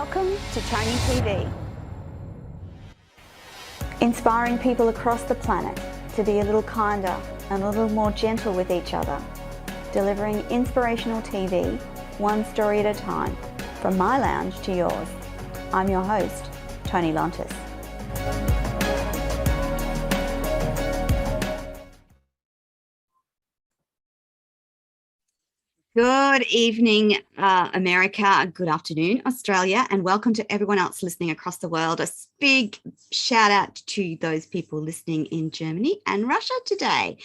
Welcome to Toni TV. Inspiring people across the planet to be a little kinder and a little more gentle with each other. Delivering inspirational TV, one story at a time, from my lounge to yours. I'm your host, Toni Lontis. Good evening, America. Good afternoon, Australia, and welcome to everyone else listening across the world. A big shout out to those people listening in Germany and Russia today.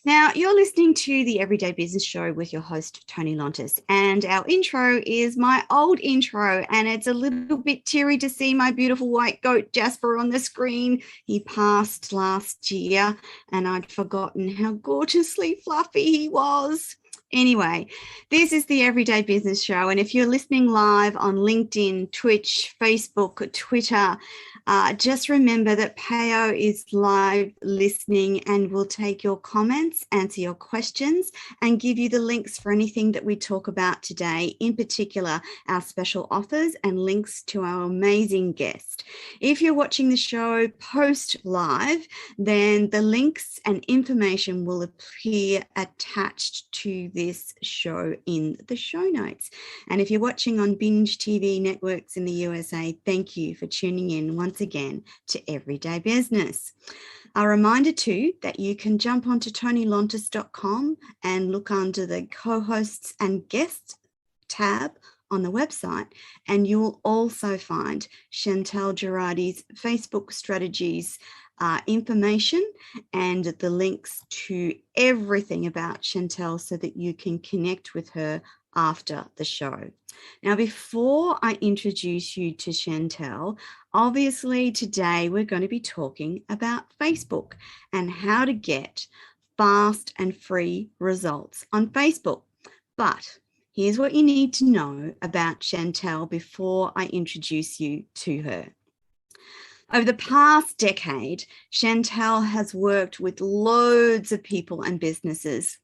Now, you're listening to the Everyday Business Show with your host, Toni Lontis, and our intro is my old intro, and it's a little bit teary to see my beautiful white goat, Jasper, on the screen. He passed last year, and I'd forgotten how gorgeously fluffy he was. Anyway, this is the Everyday Business Show, and if you're listening live on LinkedIn, Twitch, Facebook, Twitter, just remember that Payo is live listening and will take your comments, answer your questions, and give you the links for anything that we talk about today, in particular, our special offers and links to our amazing guest. If you're watching the show post live, then the links and information will appear attached to this show in the show notes. And if you're watching on Binge TV networks in the USA, thank you for tuning in once again to Everyday Business. A reminder too that you can jump onto tonilontis.com and look under the co-hosts and guests tab on the website, and you will also find Chantal Gerardy's Facebook strategies information and the links to everything about Chantal so that you can connect with her after the show. Now, before I introduce you to Chantal, obviously today we're going to be talking about Facebook and how to get fast and free results on Facebook. But here's what you need to know about Chantal before I introduce you to her. Over the past decade, Chantal has worked with loads of people and businesses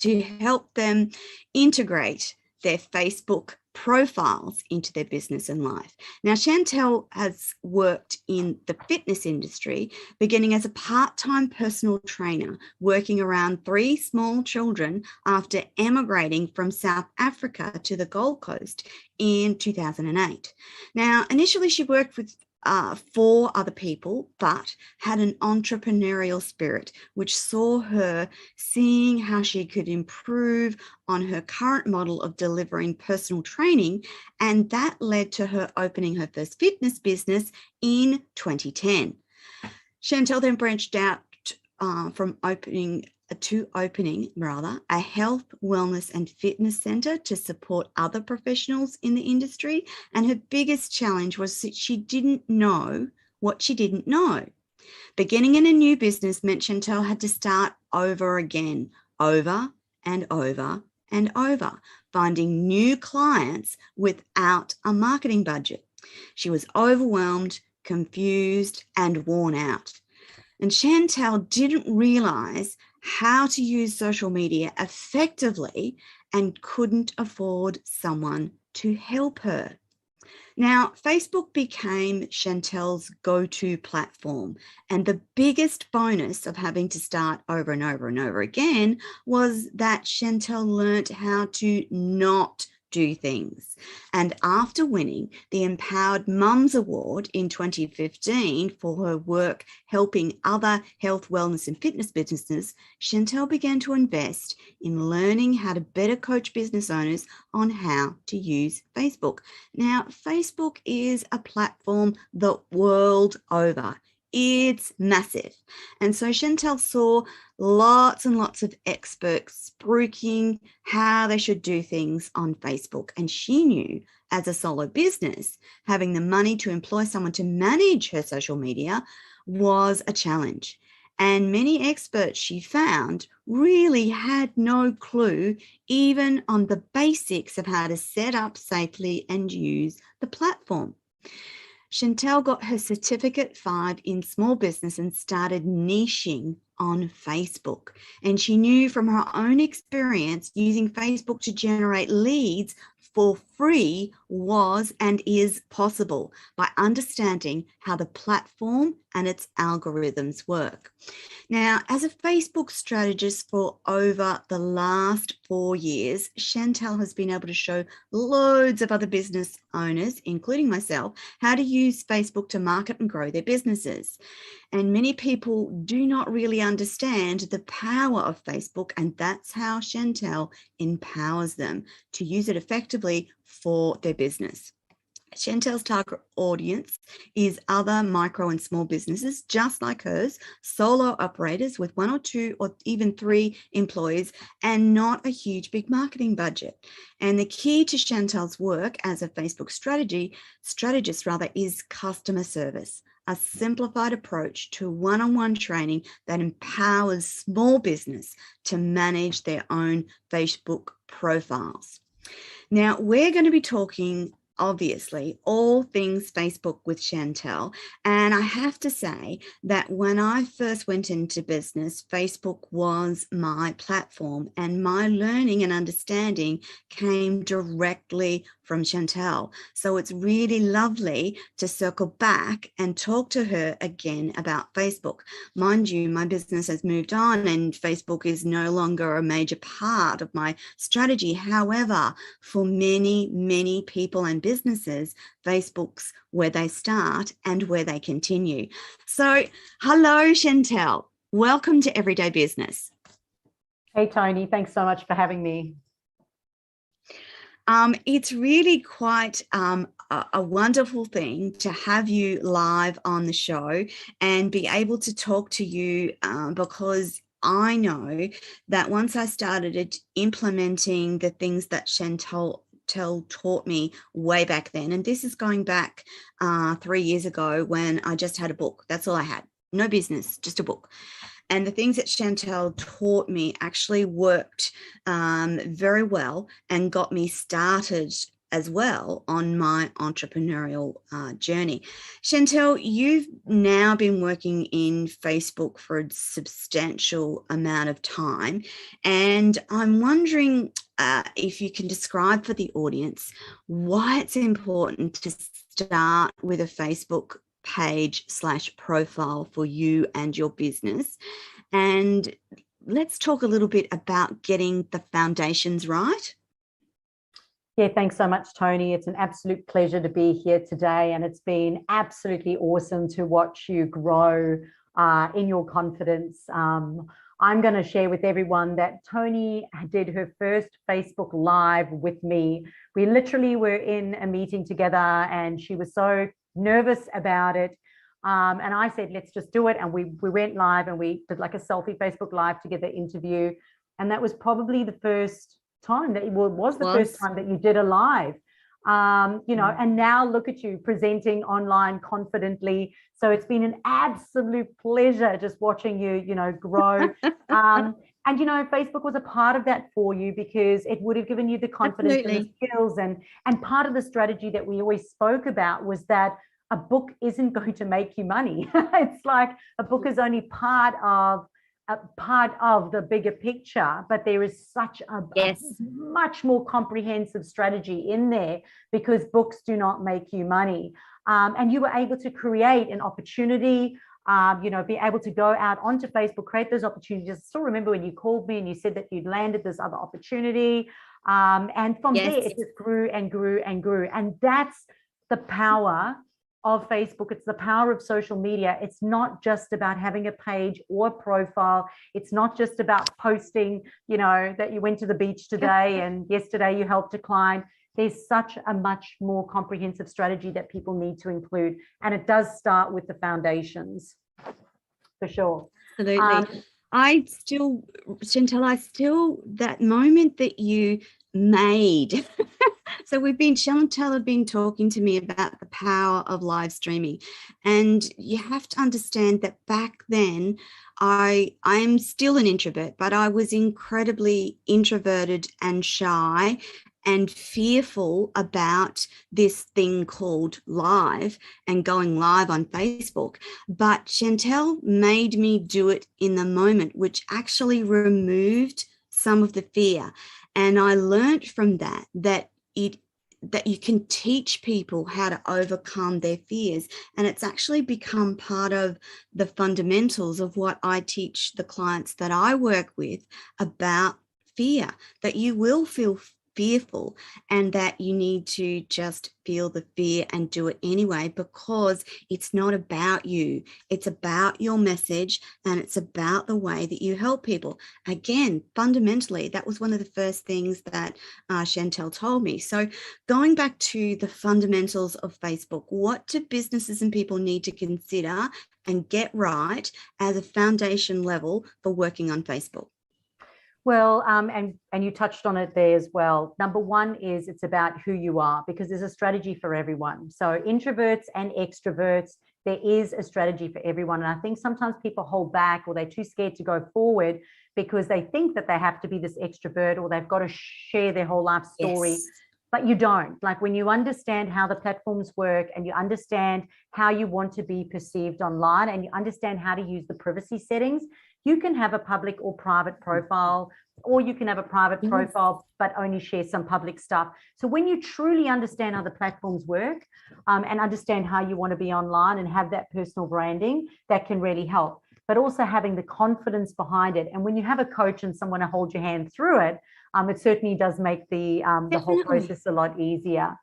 to help them integrate their Facebook profiles into their business and life. Now, Chantal has worked in the fitness industry, beginning as a part-time personal trainer, working around 3 small children after emigrating from South Africa to the Gold Coast in 2008. Now, initially she worked with 4 other people, but had an entrepreneurial spirit, which saw her seeing how she could improve on her current model of delivering personal training, and that led to her opening her first fitness business in 2010. Chantal then branched out from opening a health, wellness and fitness center to support other professionals in the industry. And her biggest challenge was that she didn't know what she didn't know. Beginning in a new business meant Chantal had to start over again, over and over and over, finding new clients without a marketing budget. She was overwhelmed, confused and worn out. And Chantal didn't realize how to use social media effectively and couldn't afford someone to help her. Now, Facebook became Chantal's go-to platform, and the biggest bonus of having to start over and over and over again was that Chantal learned how to not do things. And after winning the Empowered Mums Award in 2015 for her work helping other health, wellness and fitness businesses, Chantal began to invest in learning how to better coach business owners on how to use Facebook. Now, Facebook is a platform the world over. It's massive. And so Chantal saw lots and lots of experts spruiking how they should do things on Facebook. And she knew, as a solo business, having the money to employ someone to manage her social media was a challenge. And many experts she found really had no clue even on the basics of how to set up safely and use the platform. Chantal got her Certificate 5 in small business and started niching on Facebook. And she knew from her own experience using Facebook to generate leads for free was and is possible by understanding how the platform and its algorithms work. Now, as a Facebook strategist for over the last 4 years, Chantal has been able to show loads of other business owners, including myself, how to use Facebook to market and grow their businesses. And many people do not really understand the power of Facebook, and that's how Chantal empowers them to use it effectively for their business. Chantal's target audience is other micro and small businesses just like hers, solo operators with 1 or 2 or even 3 employees and not a huge big marketing budget. And the key to Chantal's work as a Facebook strategist is customer service, a simplified approach to one-on-one training that empowers small business to manage their own Facebook profiles. Now, we're going to be talking obviously all things Facebook with Chantal. And I have to say that when I first went into business, Facebook was my platform and my learning and understanding came directly from Chantal. So it's really lovely to circle back and talk to her again about Facebook. Mind you, my business has moved on and Facebook is no longer a major part of my strategy. However, for many, many people and businesses, Facebook's where they start and where they continue. So hello, Chantal. Welcome to Everyday Business. Hey, Toni. Thanks so much for having me. It's really quite a wonderful thing to have you live on the show and be able to talk to you because I know that once I started implementing the things that Chantal taught me way back then, and this is going back 3 years ago when I just had a book. That's all I had. No business, just a book. And the things that Chantal taught me actually worked very well and got me started as well on my entrepreneurial journey. Chantal, you've now been working in Facebook for a substantial amount of time. And I'm wondering if you can describe for the audience why it's important to start with a Facebook page/profile for you and your business. And let's talk a little bit about getting the foundations right. Yeah, thanks so much, Toni. It's an absolute pleasure to be here today. And it's been absolutely awesome to watch you grow in your confidence. I'm going to share with everyone that Toni did her first Facebook Live with me. We literally were in a meeting together and she was so nervous about it. And I said, let's just do it. And we went live and we did like a selfie Facebook Live together interview. And that was probably the first time that first time that you did a live, and now look at you presenting online confidently. So it's been an absolute pleasure just watching you, grow. And, Facebook was a part of that for you because it would have given you the confidence and the skills. And part of the strategy that we always spoke about was that a book isn't going to make you money. It's like a book is only part of the bigger picture, but there is such a much more comprehensive strategy in there because books do not make you money. And you were able to create an opportunity, be able to go out onto Facebook, create those opportunities. I still remember when you called me and you said that you'd landed this other opportunity. And from there, it just grew and grew and grew. And that's the power of Facebook. It's the power of social media. It's not just about having a page or a profile. It's not just about posting, that you went to the beach today and yesterday you helped a client. There's such a much more comprehensive strategy that people need to include. And it does start with the foundations, for sure. Absolutely. Chantal, that moment that you made. So Chantal had been talking to me about the power of live streaming. And you have to understand that back then, I'm still an introvert, but I was incredibly introverted and shy and fearful about this thing called live and going live on Facebook. But Chantal made me do it in the moment, which actually removed some of the fear. And I learned from that that you can teach people how to overcome their fears. And it's actually become part of the fundamentals of what I teach the clients that I work with about fear, that you will feel fearful and that you need to just feel the fear and do it anyway, because it's not about you. It's about your message, and it's about the way that you help people. Again, fundamentally, that was one of the first things that Chantal told me. So going back to the fundamentals of Facebook, what do businesses and people need to consider and get right as a foundation level for working on Facebook? Well, and you touched on it there as well. Number one is it's about who you are, because there's a strategy for everyone. So introverts and extroverts, there is a strategy for everyone. And I think sometimes people hold back, or they're too scared to go forward because they think that they have to be this extrovert, or they've got to share their whole life story. Yes. But you don't. Like, when you understand how the platforms work, and you understand how you want to be perceived online, and you understand how to use the privacy settings, you can have a public or private profile, or you can have a private profile but only share some public stuff. So when you truly understand how the platforms work, and understand how you want to be online and have that personal branding, that can really help. But also having the confidence behind it. And when you have a coach and someone to hold your hand through it, it certainly does make the whole process a lot easier.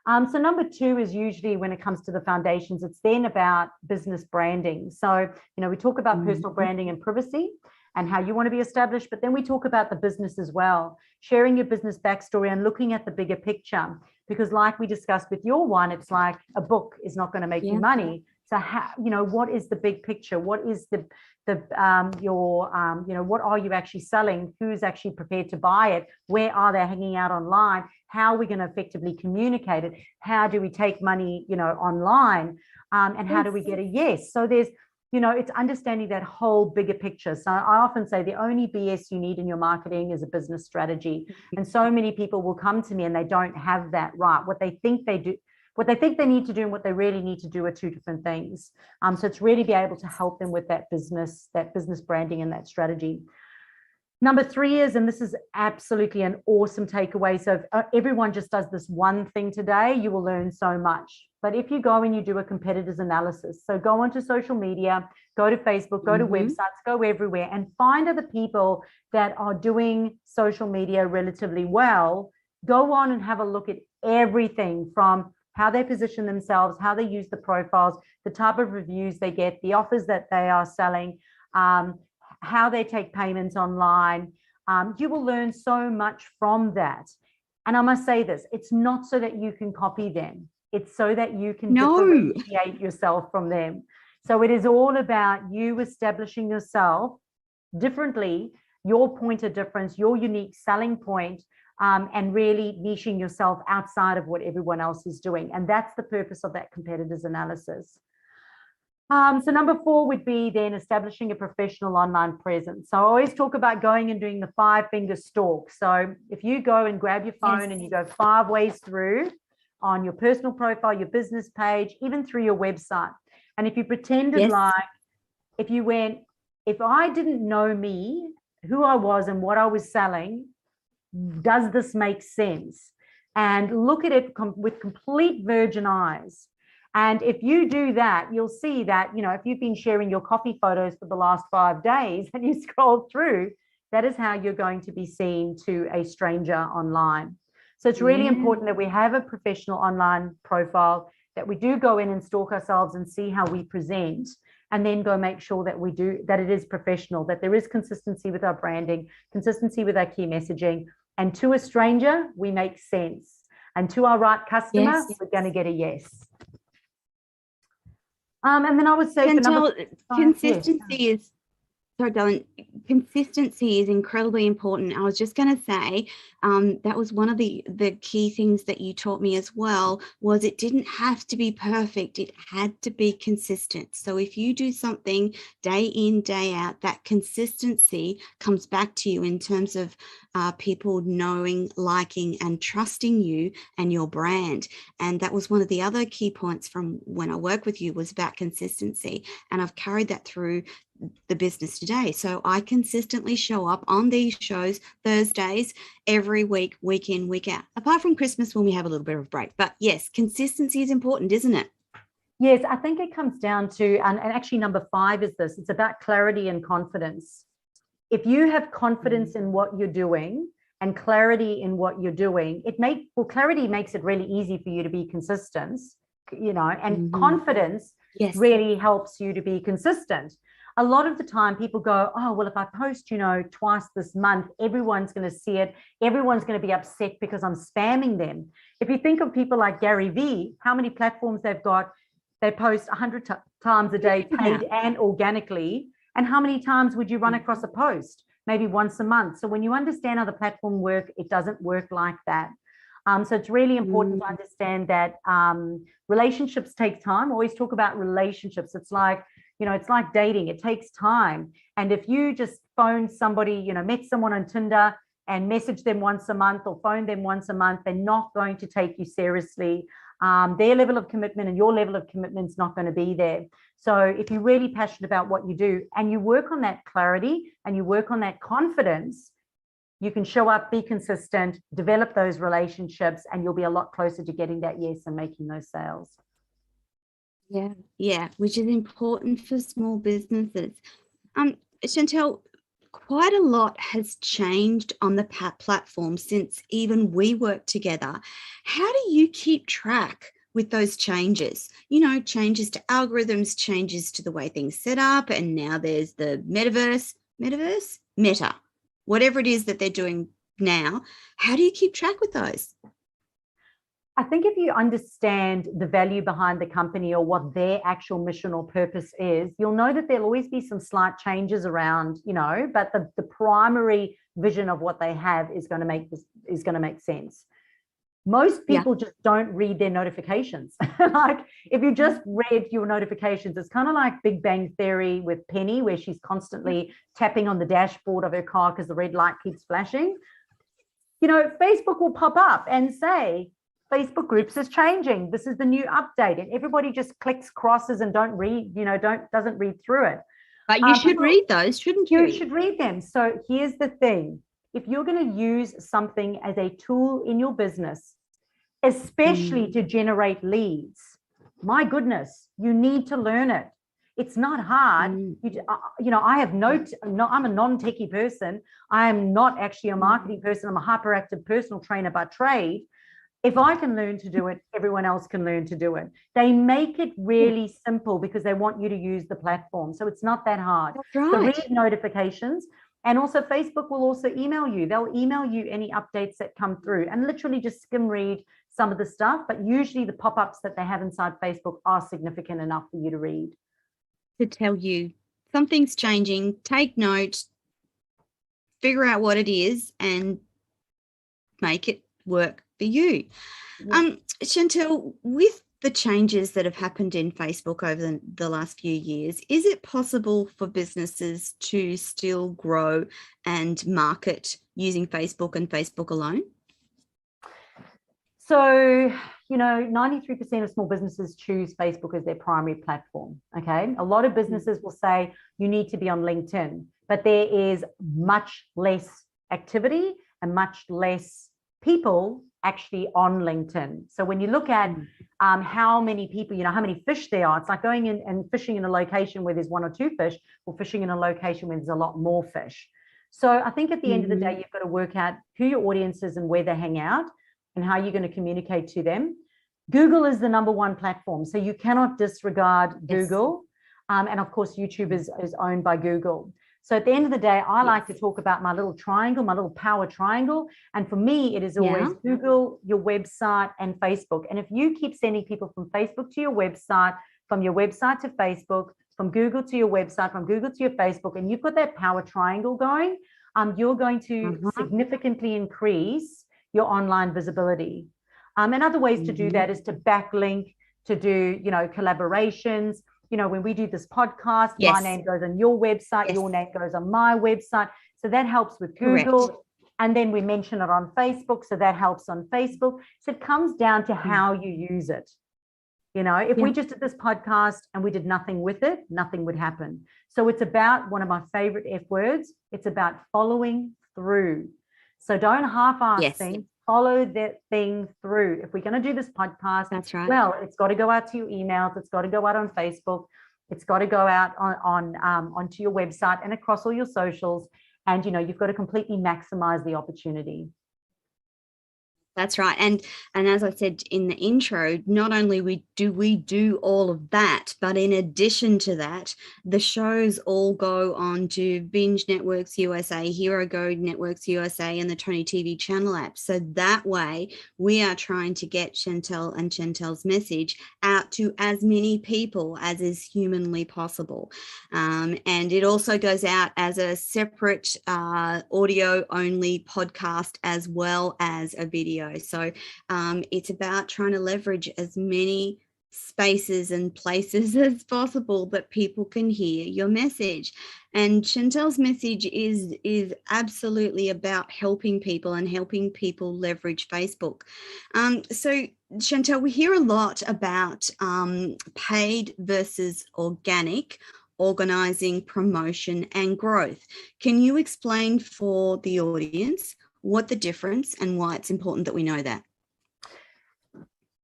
So number two is usually, when it comes to the foundations, it's then about business branding. So, we talk about personal branding and privacy and how you want to be established, but then we talk about the business as well, sharing your business backstory and looking at the bigger picture. Because like we discussed with your one, it's like a book is not going to make you money. So how, what is the big picture? What is what are you actually selling? Who's actually prepared to buy it? Where are they hanging out online? How are we going to effectively communicate it? How do we take money, online? And how do we get a yes? So there's, it's understanding that whole bigger picture. So I often say the only BS you need in your marketing is a business strategy. And so many people will come to me and they don't have that right. What they think they do, what they think they need to do, and what they really need to do are two different things. So it's really be able to help them with that business branding and that strategy. Number three is, and this is absolutely an awesome takeaway. So if everyone just does this one thing today, you will learn so much. But if you go and you do a competitors analysis, so go onto social media, go to Facebook, go to websites, go everywhere, and find other people that are doing social media relatively well. Go on and have a look at everything from how they position themselves, how they use the profiles, the type of reviews they get, the offers that they are selling, how they take payments online. You will learn so much from that. And I must say this, it's not so that you can copy them. It's so that you can differentiate yourself from them. So it is all about you establishing yourself differently, your point of difference, your unique selling point, and really niching yourself outside of what everyone else is doing. And that's the purpose of that competitors analysis. So number four would be then establishing a professional online presence. So I always talk about going and doing the 5-finger stalk. So if you go and grab your phone and you go 5 ways through on your personal profile, your business page, even through your website. And if you pretended like, if I didn't know me, who I was and what I was selling, does this make sense? And look at it with complete virgin eyes. And if you do that, you'll see that, if you've been sharing your coffee photos for the last 5 days and you scroll through, that is how you're going to be seen to a stranger online. So it's really important that we have a professional online profile, that we do go in and stalk ourselves and see how we present, and then go make sure that it is professional, that there is consistency with our branding, consistency with our key messaging. And to a stranger, we make sense. And to our right customer, we're going to get a yes. And then I would say consistency is, sorry, darling, consistency is incredibly important. I was just going to say that was one of the key things that you taught me as well, was it didn't have to be perfect. It had to be consistent. So if you do something day in, day out, that consistency comes back to you in terms of people knowing, liking, and trusting you and your brand. And that was one of the other key points from when I work with you, was about consistency. And I've carried that through the business today. So I consistently show up on these shows Thursdays every week, week in, week out, apart from Christmas when we have a little bit of a break. But yes, consistency is important, isn't it? Yes, I think it comes down to, and actually number 5 is this, it's about clarity and confidence. If you have confidence in what you're doing and clarity in what you're doing, clarity makes it really easy for you to be consistent, and confidence really helps you to be consistent. A lot of the time people go, oh, well, if I post, twice this month, everyone's going to see it. Everyone's going to be upset because I'm spamming them. If you think of people like Gary Vee, how many platforms they've got, they post 100 times a day, paid and organically. And how many times would you run across a post? Maybe once a month. So when you understand how the platform works, it doesn't work like that. So it's really important to understand that relationships take time. I always talk about relationships. It's like, it's like dating. It takes time. And if you just phone somebody, met someone on Tinder and message them once a month or phone them once a month, they're not going to take you seriously. Their level of commitment and your level of commitment is not going to be there. So if you're really passionate about what you do and you work on that clarity and you work on that confidence, you can show up, be consistent, develop those relationships, and you'll be a lot closer to getting that yes and making those sales. Yeah, which is important for small businesses. Chantal, quite a lot has changed on the platform since even we worked together. How do you keep track with those changes? Changes to algorithms, changes to the way things set up, and now there's the meta, whatever it is that they're doing now. How do you keep track with those? I think if you understand the value behind the company or what their actual mission or purpose is, you'll know that there'll always be some slight changes around, but the primary vision of what they have is going to make sense. Most people just don't read their notifications. Like if you just read your notifications, it's kind of like Big Bang Theory with Penny, where she's constantly tapping on the dashboard of her car because the red light keeps flashing. Facebook will pop up and say, Facebook groups is changing. This is the new update. And everybody just clicks crosses and doesn't read through it. But you should read those, shouldn't you? You should read them. So here's the thing. If you're going to use something as a tool in your business, especially to generate leads, my goodness, you need to learn it. It's not hard. I'm a non-techie person. I am not actually a marketing person. I'm a hyperactive personal trainer by trade. If I can learn to do it, everyone else can learn to do it. They make it really simple because they want you to use the platform. So it's not that hard. That's right. So read notifications. And also Facebook will also email you. They'll email you any updates that come through and literally just skim read some of the stuff. But usually the pop-ups that they have inside Facebook are significant enough for you to read. To tell you something's changing, take note, figure out what it is and make it work for you. Chantal, with the changes that have happened in Facebook over the last few years, is it possible for businesses to still grow and market using Facebook and Facebook alone? So, 93% of small businesses choose Facebook as their primary platform. Okay. A lot of businesses will say you need to be on LinkedIn, but there is much less activity and much less people actually on LinkedIn. So when you look at how many people, how many fish there are, it's like going in and fishing in a location where there's 1 or 2 fish, or fishing in a location where there's a lot more fish. So I think at the end of the day, you've got to work out who your audience is and where they hang out and how you're going to communicate to them. Google is the #1 platform, so you cannot disregard Google. And of course, YouTube is owned by Google. So at the end of the day, I like to talk about my little triangle, my little power triangle. And for me, it is always Google, your website, and Facebook. And if you keep sending people from Facebook to your website, from your website to Facebook, from Google to your website, from Google to your Facebook, and you've got that power triangle going, you're going to significantly increase your online visibility. And other ways to do that is to backlink, to do, collaborations. When we do this podcast, my name goes on your website, your name goes on my website. So that helps with Google. Correct. And then we mention it on Facebook. So that helps on Facebook. So it comes down to how you use it. If we just did this podcast and we did nothing with it, nothing would happen. So it's about one of my favorite F words. It's about following through. So don't half-ass things. Follow that thing through. If we're going to do this podcast, that's right. Well, it's got to go out to your emails. It's got to go out on Facebook. It's got to go out onto your website and across all your socials. And, you've got to completely maximize the opportunity. That's right. And as I said in the intro, not only do we do all of that, but in addition to that, the shows all go on to Binge Networks USA, Hero Go Networks USA, and the Toni TV channel app. So that way we are trying to get Chantal and Chantal's message out to as many people as is humanly possible. And it also goes out as a separate audio only podcast as well as a video. So it's about trying to leverage as many spaces and places as possible that people can hear your message. And Chantal's message is absolutely about helping people and helping people leverage Facebook. So Chantal, we hear a lot about paid versus organic, organizing, promotion, and growth. Can you explain for the audience what the difference and why it's important that we know that?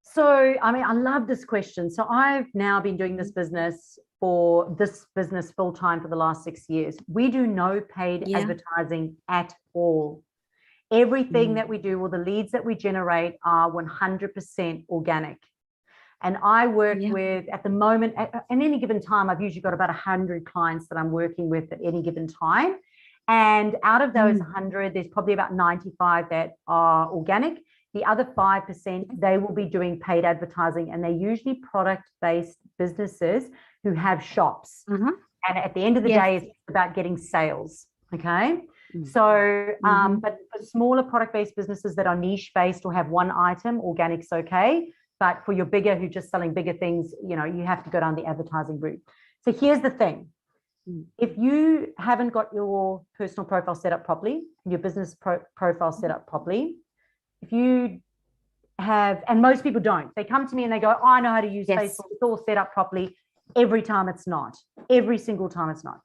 So, I love this question. So I've now been doing this business full time for the last 6 years. We do no paid advertising at all. Everything that we do, or the leads that we generate, are 100% organic. And I work with, at the moment, at any given time, I've usually got about 100 clients that I'm working with at any given time. And out of those 100, there's probably about 95 that are organic. The other 5%, they will be doing paid advertising, and they're usually product-based businesses who have shops. And at the end of the day, it's about getting sales. Okay. So, but for smaller product-based businesses that are niche-based or have one item, organic's okay. But for your bigger, who are just selling bigger things, you have to go down the advertising route. So here's the thing. If you haven't got your personal profile set up properly, your business profile set up properly, if you have, and most people don't, they come to me and they go, oh, I know how to use Facebook. It's all set up properly. Every time it's not. Every single time it's not.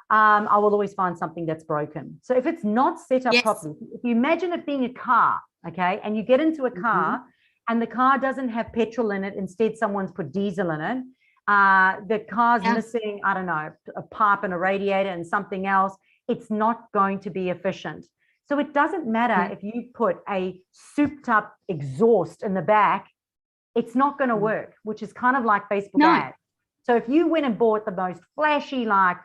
I will always find something that's broken. So if it's not set up properly, if you imagine it being a car, okay, and you get into a car and the car doesn't have petrol in it, instead someone's put diesel in it, the car's missing, I don't know, a pipe and a radiator and something else, it's not going to be efficient. So it doesn't matter if you put a souped up exhaust in the back, it's not going to work, which is kind of like Facebook ads. So if you went and bought the most flashy, like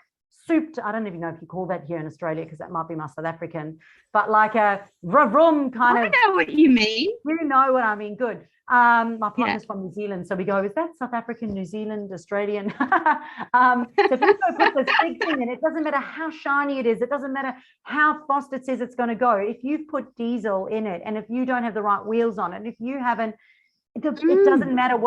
souped, I don't even know if you call that here in Australia, because that might be my South African, but like a vroom kind of. I know what you mean. You know what I mean. Good. My partner's from New Zealand, so we go, is that South African, New Zealand, Australian? So if you go put this big thing in, it doesn't matter how shiny it is, it doesn't matter how fast it says it's going to go. If you've put diesel in it, and if you don't have the right wheels on it, if you haven't, it doesn't matter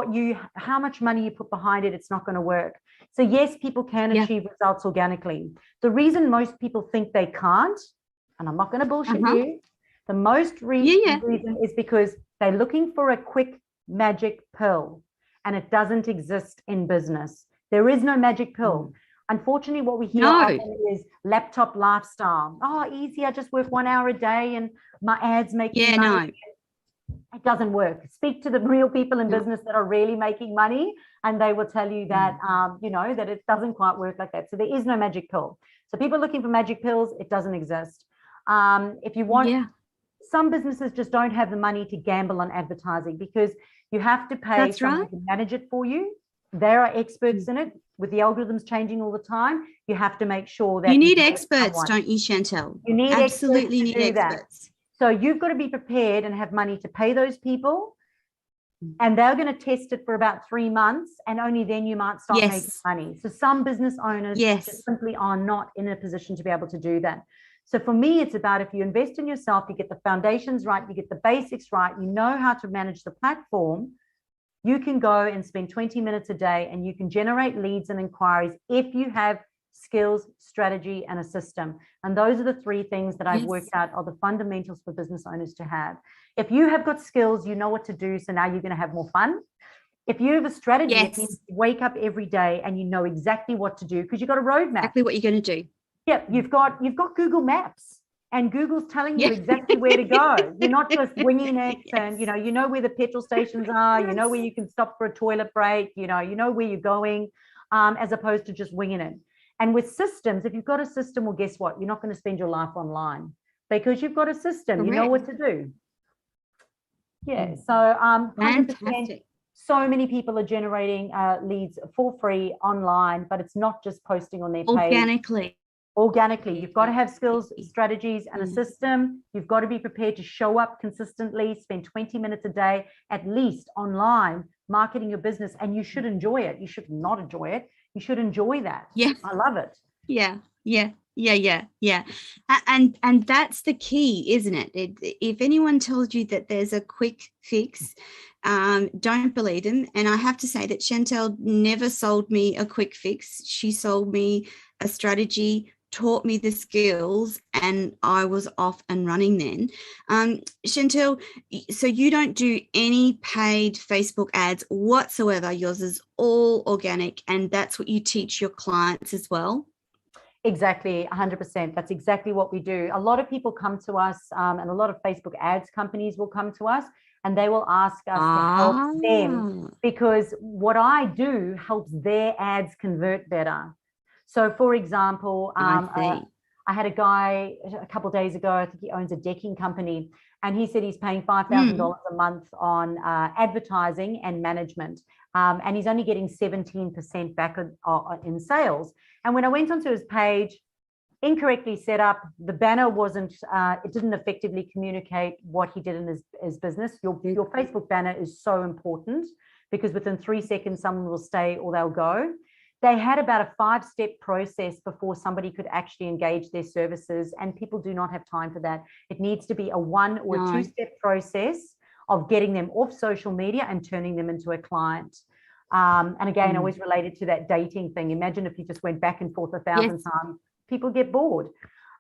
how much money you put behind it, it's not going to work. So yes, people can achieve results organically. The reason most people think they can't, and I'm not going to bullshit you, the most reason is because they're looking for a quick magic pill, and it doesn't exist in business. There is no magic pill. Unfortunately, what we hear often is laptop lifestyle. Oh, easy. I just work 1 hour a day and my ads make me money. It doesn't work. Speak to the real people in business that are really making money, and they will tell you that, that it doesn't quite work like that. So there is no magic pill. So people looking for magic pills, it doesn't exist. If you want, some businesses just don't have the money to gamble on advertising, because you have to pay someone to manage it for you. There are experts in it. With the algorithms changing all the time, you have to make sure that you need experts, don't you, Chantal? You need absolutely need experts. So you've got to be prepared and have money to pay those people, and they're going to test it for about 3 months, and only then you might start making money. So some business owners just simply are not in a position to be able to do that. So for me, it's about, if you invest in yourself, you get the foundations right, you get the basics right, you know how to manage the platform, you can go and spend 20 minutes a day and you can generate leads and inquiries if you have skills, strategy, and a system. And those are the 3 things that I've worked out are the fundamentals for business owners to have. If you have got skills, you know what to do. So now you're going to have more fun. If you have a strategy, Yes. it means you wake up every day and you know exactly what to do because you've got a roadmap. Exactly what you're going to do. Yeah, you've got Google Maps, and Google's telling you exactly where to go. You're not just winging it. Yes. And you know where the petrol stations are. Yes. You know where you can stop for a toilet break. You know where you're going, as opposed to just winging it. And with systems, if you've got a system, well, guess what? You're not going to spend your life online because you've got a system. Correct. You know what to do. Yeah. So 100%. Fantastic. So many people are generating leads for free online, but it's not just posting on their page. Organically. You've got to have skills, strategies, and a system. You've got to be prepared to show up consistently, spend 20 minutes a day, at least online, marketing your business, and you should enjoy it. You should not enjoy it. You should enjoy that. Yeah. I love it. Yeah. And that's the key, isn't it? If anyone tells you that there's a quick fix, don't believe them. And I have to say that Chantal never sold me a quick fix. She sold me a strategy, taught me the skills, and I was off and running then. Chantal, so you don't do any paid Facebook ads whatsoever. Yours is all organic, and that's what you teach your clients as well? Exactly, 100%. That's exactly what we do. A lot of people come to us, and a lot of Facebook ads companies will come to us, and they will ask us to help them, because what I do helps their ads convert better. So, for example, I had a guy a couple of days ago, I think he owns a decking company, and he said he's paying $5,000 a month on advertising and management, and he's only getting 17% back in sales. And when I went onto his page, incorrectly set up, the banner wasn't, it didn't effectively communicate what he did in his business. Your Facebook banner is so important, because within 3 seconds, someone will stay or they'll go. They had about a 5-step process before somebody could actually engage their services, and people do not have time for that. It needs to be a 1 or 2-step process of getting them off social media and turning them into a client. And again, I always related to that dating thing. Imagine if you just went back and forth 1,000 times, people get bored.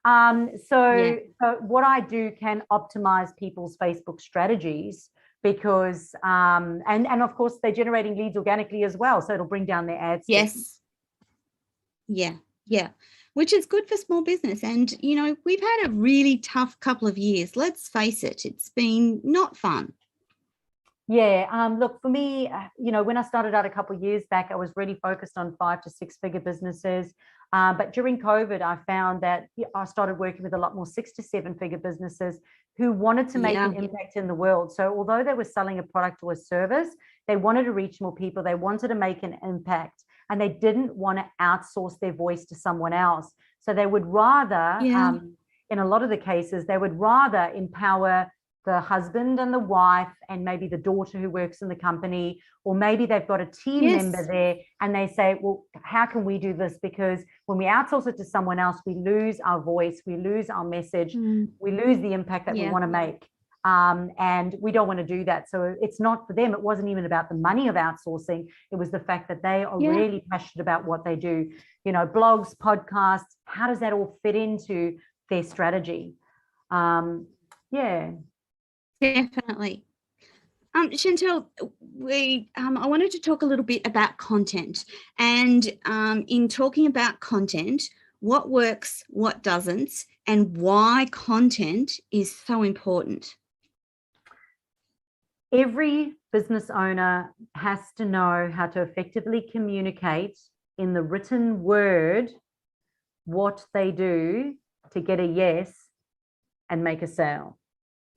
So what I do can optimize people's Facebook strategies, because and of course they're generating leads organically as well, so it'll bring down their ads. Yeah, which is good for small business. And we've had a really tough couple of years, let's face it. It's been not fun. Look, for me, when I started out a couple of years back, I was really focused on 5 to 6 figure businesses. But during COVID, I found that I started working with a lot more 6 to 7 figure businesses who wanted to make an impact in the world. So although they were selling a product or a service, they wanted to reach more people. They wanted to make an impact, and they didn't want to outsource their voice to someone else. So they would rather, in a lot of the cases, they would rather empower the husband and the wife and maybe the daughter who works in the company, or maybe they've got a team member there, and they say, well, how can we do this? Because when we outsource it to someone else, we lose our voice, we lose our message, we lose the impact that we want to make. And we don't want to do that. So it's not for them. It wasn't even about the money of outsourcing. It was the fact that they are really passionate about what they do. Blogs, podcasts, how does that all fit into their strategy? Definitely. Chantal, I wanted to talk a little bit about content, and in talking about content, what works, what doesn't, and why content is so important. Every business owner has to know how to effectively communicate in the written word what they do to get a yes and make a sale.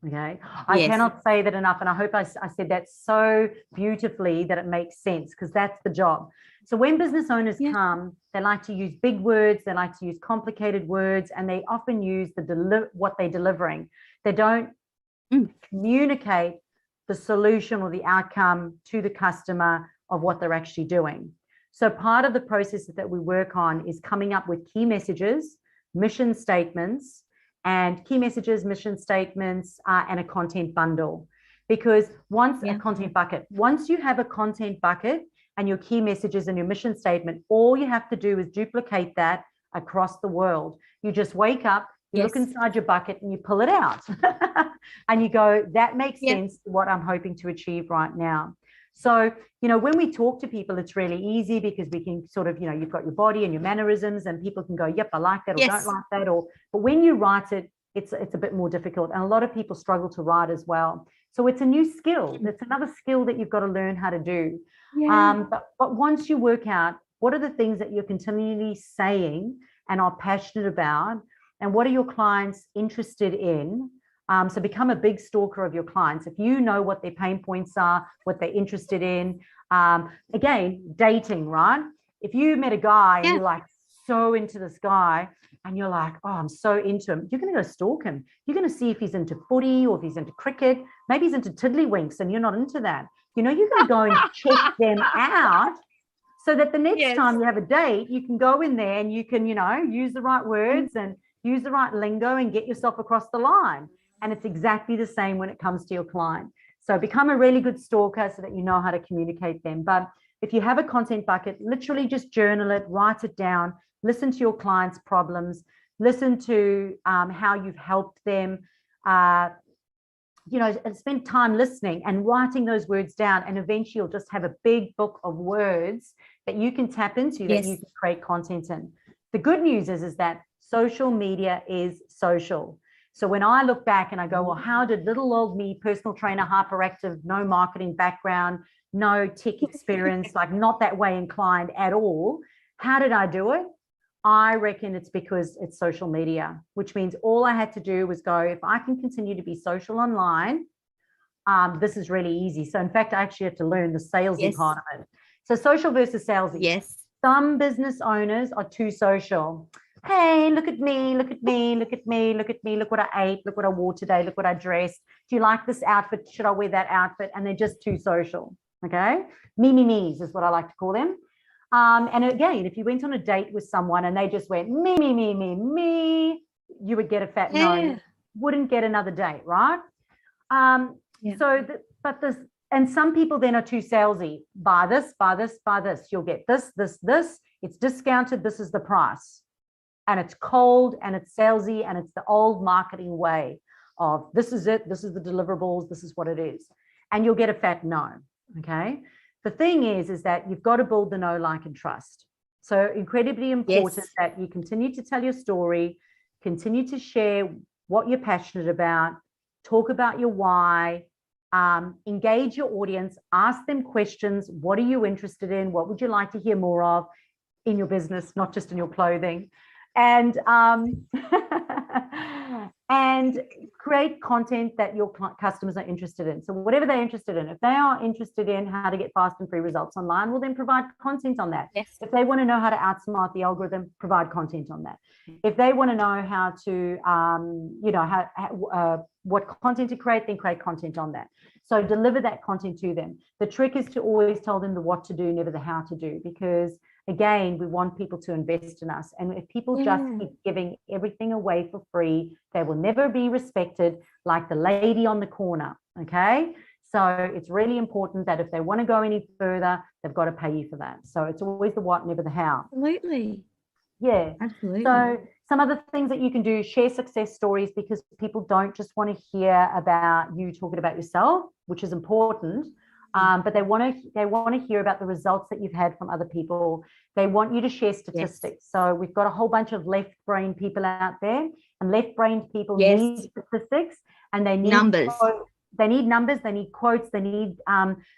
Okay, I cannot say that enough, and I hope I said that so beautifully that it makes sense, because that's the job. So when business owners come, they like to use big words, they like to use complicated words, and they often use what they're delivering. They don't communicate the solution or the outcome to the customer of what they're actually doing. So part of the process that we work on is coming up with key messages, mission statements, and key messages, mission statements, and a content bundle. Because a content bucket, once you have a content bucket and your key messages and your mission statement, all you have to do is duplicate that across the world. You just wake up, You look inside your bucket and you pull it out and you go, that makes sense to what I'm hoping to achieve right now. So, when we talk to people, it's really easy because we can sort of, you've got your body and your mannerisms and people can go, yep, I like that or don't like that. But when you write it, it's a bit more difficult. And a lot of people struggle to write as well. So it's a new skill. It's another skill that you've got to learn how to do. But once you work out what are the things that you're continually saying and are passionate about, and what are your clients interested in? So become a big stalker of your clients. If you know what their pain points are, what they're interested in. Again, dating, right? If you met a guy and you're like so into this guy and you're like, oh, I'm so into him, you're going to go stalk him. You're going to see if he's into footy or if he's into cricket. Maybe he's into tiddlywinks and you're not into that. You're going to go and check them out so that the next time you have a date, you can go in there and you can, use the right words and use the right lingo and get yourself across the line. And it's exactly the same when it comes to your client. So become a really good stalker so that you know how to communicate them. But if you have a content bucket, literally just journal it, write it down, listen to your clients' problems, listen to how you've helped them, spend time listening and writing those words down. And eventually you'll just have a big book of words that you can tap into, that you can create content in. The good news is that social media is social. So when I look back and I go, well, how did little old me, personal trainer, hyperactive, no marketing background, no tech experience, like not that way inclined at all, how did I do it? I reckon it's because it's social media, which means all I had to do was go, if I can continue to be social online, this is really easy. So in fact, I actually had to learn the salesy part of it. So social versus salesy. Yes. Some business owners are too social. Hey, look at me, look at me, look at me, look at me, look what I ate, look what I wore today, look what I dressed. Do you like this outfit? Should I wear that outfit? And they're just too social, okay? Me-me's is what I like to call them. And again, if you went on a date with someone and they just went, me, you would get a fat no, wouldn't get another date, right? And some people then are too salesy. Buy this, buy this, buy this. You'll get this, this, this. It's discounted. This is the price. And it's cold and it's salesy and it's the old marketing way of this is it. This is the deliverables. This is what it is. And you'll get a fat no. Okay. The thing is that you've got to build the know, like, and trust. So incredibly important that you continue to tell your story, continue to share what you're passionate about, talk about your why, engage your audience, ask them questions. What are you interested in? What would you like to hear more of in your business, not just in your clothing? And and create content that your customers are interested in. So whatever they're interested in, if they are interested in how to get fast and free results online, we'll then provide content on that. Yes. If they want to know how to outsmart the algorithm, provide content on that. If they want to know how to, what content to create, then create content on that. So deliver that content to them. The trick is to always tell them the what to do, never the how to do, because again, we want people to invest in us. And if people just keep giving everything away for free, they will never be respected, like the lady on the corner, okay? So it's really important that if they want to go any further, they've got to pay you for that. So it's always the what, never the how. Absolutely. Yeah. Absolutely. So some other things that you can do, share success stories, because people don't just want to hear about you talking about yourself, which is important. But they want to hear about the results that you've had from other people. They want you to share statistics. Yes. So we've got a whole bunch of left-brained people out there, and left-brained people need statistics, and they need numbers. They need numbers. They need quotes. They need.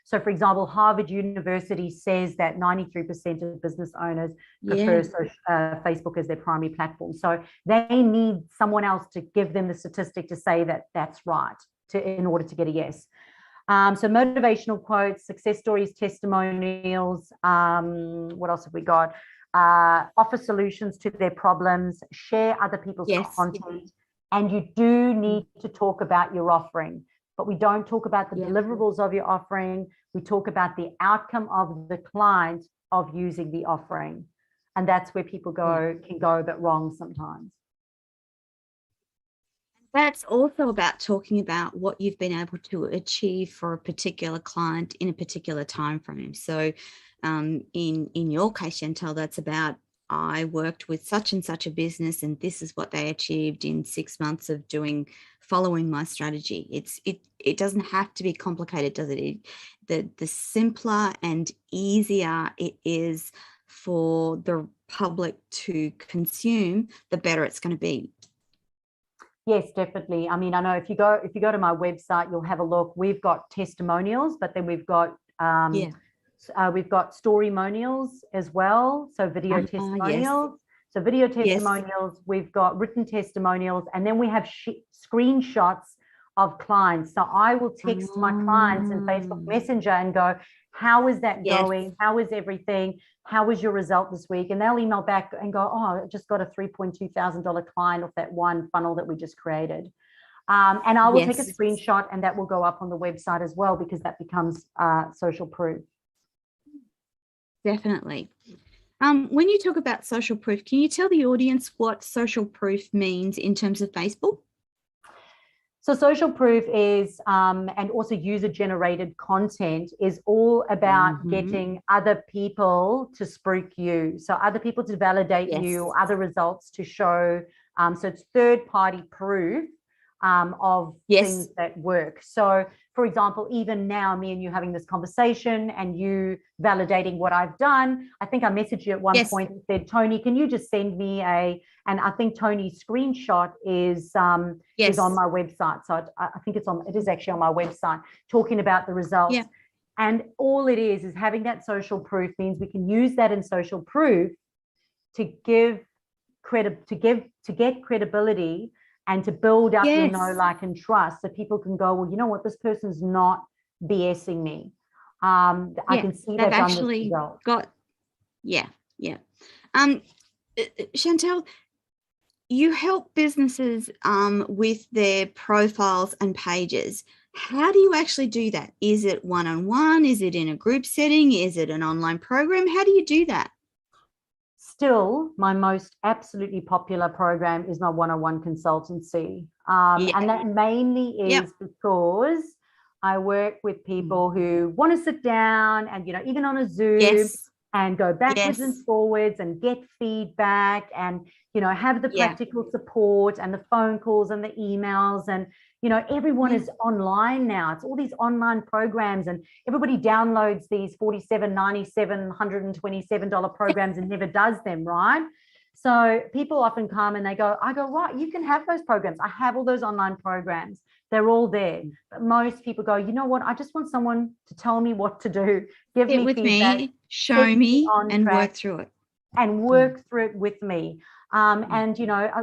So, for example, Harvard University says that 93% of business owners prefer Facebook as their primary platform. So they need someone else to give them the statistic to say that that's right in order to get a yes. So motivational quotes, success stories, testimonials. What else have we got? Offer solutions to their problems, share other people's content. And you do need to talk about your offering, but we don't talk about the deliverables of your offering. We talk about the outcome of the client of using the offering. And that's where people can go a bit wrong sometimes. That's also about talking about what you've been able to achieve for a particular client in a particular time frame. So in your case, Chantal, that's about I worked with such and such a business, and this is what they achieved in 6 months of following my strategy. It doesn't have to be complicated, does it? The simpler and easier it is for the public to consume, the better it's going to be. Yes, definitely. I mean, I know if you go to my website, you'll have a look. We've got testimonials, but then we've got storymonials as well. So video testimonials. Yes. So video testimonials, yes. We've got written testimonials, and then we have screenshots of clients. So I will text my clients in Facebook Messenger and go, how is that going? How is everything? How was your result this week? And they'll email back and go, oh, I just got a $3.2 thousand client off that one funnel that we just created. And I will take a screenshot, and that will go up on the website as well, because that becomes social proof. Definitely. When you talk about social proof, can you tell the audience what social proof means in terms of Facebook? So social proof is, and also user-generated content, is all about getting other people to spruik you. So other people to validate you, other results to show. So it's third-party proof of things that work. So, for example, even now, me and you having this conversation and you validating what I've done, I think I messaged you at one point and said, Toni, can you just send me and I think Tony's screenshot is on my website. So I think it is actually on my website, talking about the results. Yeah. And all it is having that social proof means we can use that in social proof to get credibility and to build up your know, like, and trust, so people can go, well, you know what, this person's not BSing me. I can see they've actually got. Chantal, you help businesses with their profiles and pages. How do you actually do that? Is it one-on-one? Is it in a group setting? Is it an online program? How do you do that? Still, my most absolutely popular program is my one-on-one consultancy. And that mainly is because I work with people who want to sit down and, even on a Zoom and go backwards and forwards and get feedback and, have the practical support and the phone calls and the emails. And, everyone is online now. It's all these online programs, and everybody downloads these $47, $97, $127 programs and never does them, right? So people often come and I go, right, you can have those programs. I have all those online programs. They're all there. But most people go, you know what? I just want someone to tell me what to do. Give me feedback, show me, and work through it. And work through it with me. And,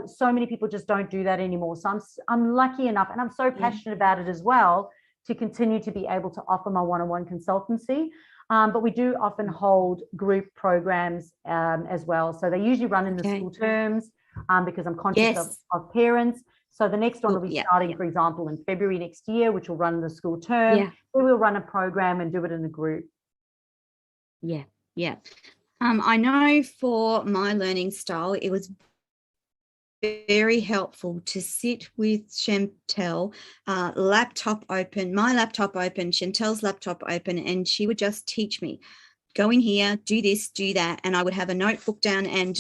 so many people just don't do that anymore. So I'm lucky enough, and I'm so passionate about it as well, to continue to be able to offer my one-on-one consultancy. But we do often hold group programs as well. So they usually run in the school terms because I'm conscious of parents. So the next one will be starting, for example, in February next year, which will run in the school term. We will run a program and do it in a group. I know for my learning style, it was very helpful to sit with Chantal, laptop open, my laptop open, Chantal's laptop open, and she would just teach me, go in here, do this, do that. And I would have a notebook down, and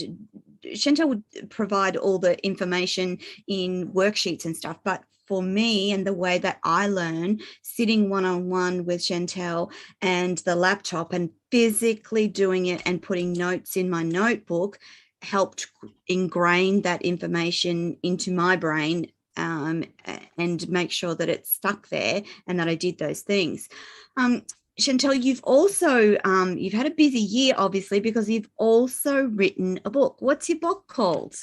Chantal would provide all the information in worksheets and stuff. But for me, and the way that I learn, sitting one-on-one with Chantal and the laptop and physically doing it and putting notes in my notebook helped ingrain that information into my brain and make sure that it stuck there and that I did those things. Chantal, you've also, you've had a busy year, obviously, because you've also written a book. What's your book called?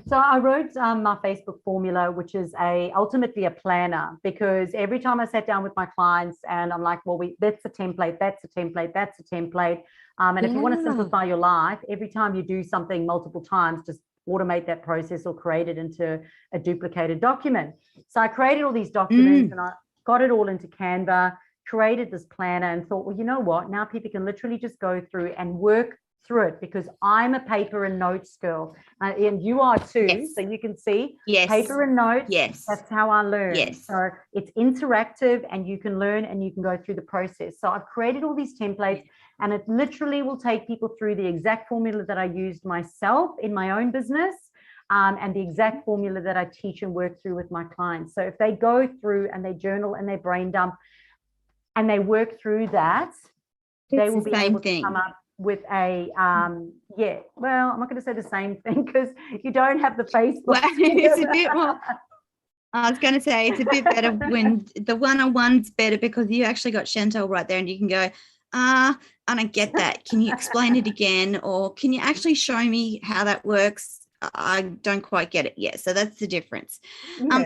So I wrote my Facebook formula, which is ultimately a planner, because every time I sat down with my clients and I'm like, well, that's a template, that's a template, that's a template. And if you want to simplify your life, every time you do something multiple times, just automate that process or create it into a duplicated document. So I created all these documents and I got it all into Canva, created this planner, and thought, well, you know what? Now people can literally just go through and work through it, because I'm a paper and notes girl, and you are too. Yes. So you can see Paper and notes. Yes. That's how I learn. Yes. So it's interactive, and you can learn and you can go through the process. So I've created all these templates, and it literally will take people through the exact formula that I used myself in my own business, and the exact formula that I teach and work through with my clients. So if they go through and they journal and they brain dump and they work through that, they will be able to come up with a well, I'm not going to say the same thing because you don't have the Facebook. Well, it's a bit more. I was going to say it's a bit better when the one-on-one's better, because you actually got Chantal right there, and you can go, I don't get that. Can you explain it again, or can you actually show me how that works? I don't quite get it yet. So that's the difference.